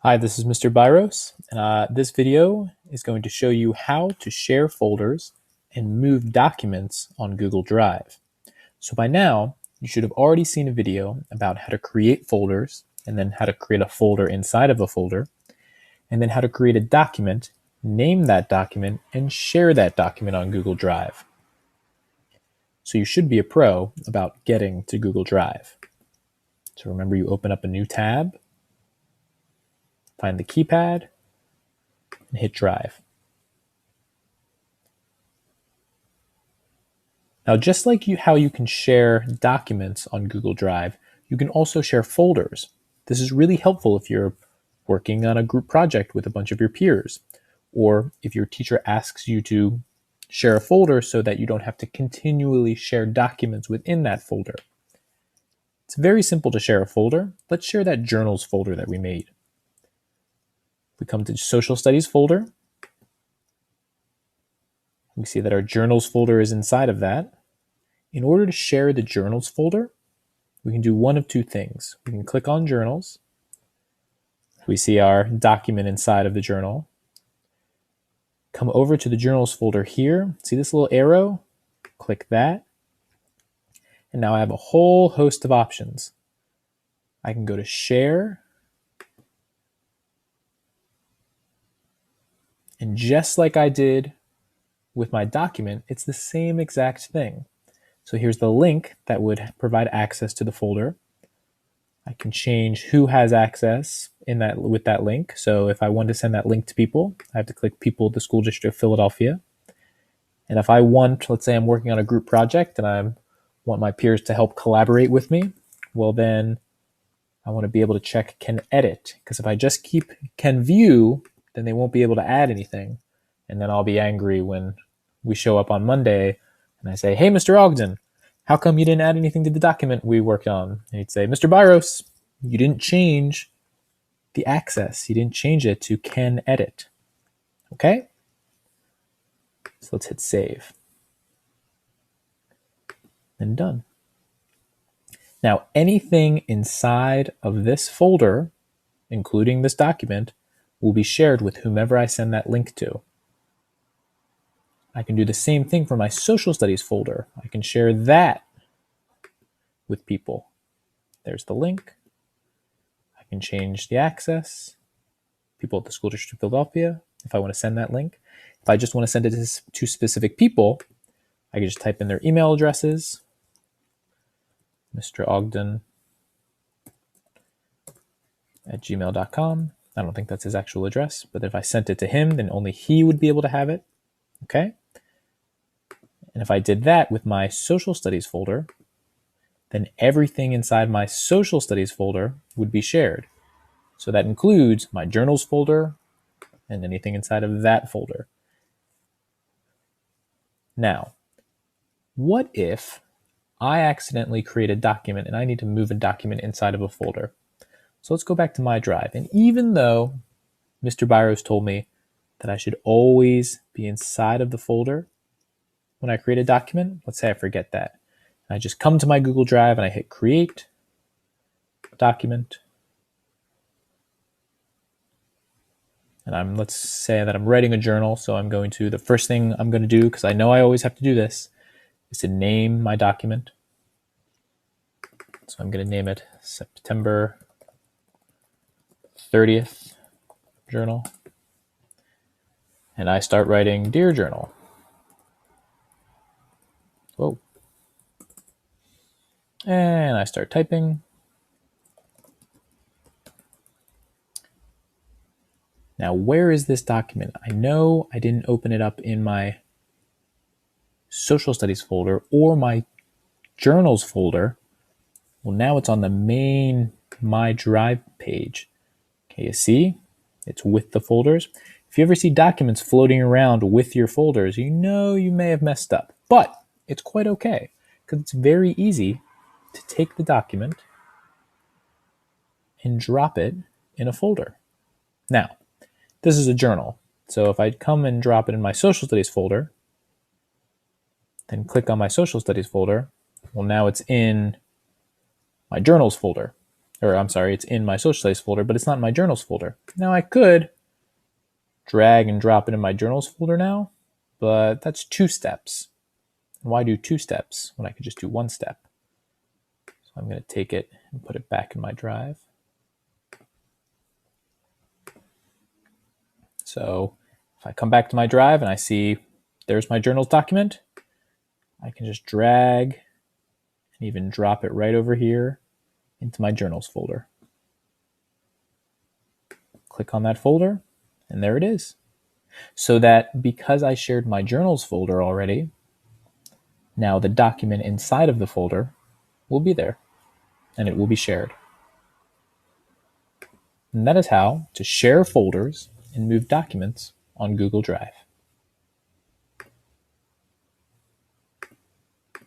Hi, this is Mr. Byros, and this video is going to show you how to share folders and move documents on Google Drive. So by now, you should have already seen a video about how to create folders, and then how to create a folder inside of a folder, and then how to create a document, name that document, and share that document on Google Drive. So you should be a pro about getting to Google Drive. So remember, you open up a new tab, find the keypad, and hit Drive. Now, just like how you can share documents on Google Drive, you can also share folders. This is really helpful if you're working on a group project with a bunch of your peers, or if your teacher asks you to share a folder so that you don't have to continually share documents within that folder. It's very simple to share a folder. Let's share that journals folder that we made. We come to Social Studies folder. We see that our journals folder is inside of that. In order to share the journals folder, we can do one of two things. We can click on journals. We see our document inside of the journal. Come over to the journals folder here. See this little arrow? Click that. And now I have a whole host of options. I can go to share. And just like I did with my document, it's the same exact thing. So here's the link that would provide access to the folder. I can change who has access with that link. So if I want to send that link to people, I have to click people at the School District of Philadelphia. And if I want, let's say I'm working on a group project and I want my peers to help collaborate with me, well then I want to be able to check can edit, because if I just keep can view, then they won't be able to add anything. And then I'll be angry when we show up on Monday and I say, hey, Mr. Ogden, how come you didn't add anything to the document we worked on? And he'd say, Mr. Byros, you didn't change the access. You didn't change it to can edit. Okay? So let's hit save. And done. Now, anything inside of this folder, including this document, will be shared with whomever I send that link to. I can do the same thing for my social studies folder. I can share that with people. There's the link. I can change the access. People at the School District of Philadelphia, if I want to send that link. If I just want to send it to specific people, I can just type in their email addresses. Mr. Ogden at gmail.com. I don't think that's his actual address, but if I sent it to him, then only he would be able to have it. Okay? And if I did that with my social studies folder, then everything inside my social studies folder would be shared. So that includes my journals folder and anything inside of that folder. Now, what if I accidentally create a document and I need to move a document inside of a folder? So let's go back to my drive. And even though Mr. Byros told me that I should always be inside of the folder when I create a document, let's say I forget that. I just come to my Google Drive and I hit create document. And let's say that I'm writing a journal. So the first thing I'm going to do, because I know I always have to do this, is to name my document. So I'm going to name it September 30th journal. And I start writing Dear Journal. Whoa. And I start typing. Now, where is this document? I know I didn't open it up in my social studies folder or my journals folder. Well, now it's on the main My Drive page. Okay, you see? It's with the folders. If you ever see documents floating around with your folders, you know you may have messed up. But it's quite okay, because it's very easy to take the document and drop it in a folder. Now, this is a journal. So if I come and drop it in my social studies folder, then click on my social studies folder, well, now it's in my journals folder. or I'm sorry, it's in my social studies folder, but it's not in my journals folder. Now I could drag and drop it in my journals folder now, but that's 2 steps. And why do 2 steps when I could just do 1 step? So I'm going to take it and put it back in my drive. So if I come back to my drive and I see there's my journals document, I can just drag and even drop it right over here into my journals folder. Click on that folder, and there it is. So that because I shared my journals folder already, now the document inside of the folder will be there, and it will be shared. And that is how to share folders and move documents on Google Drive.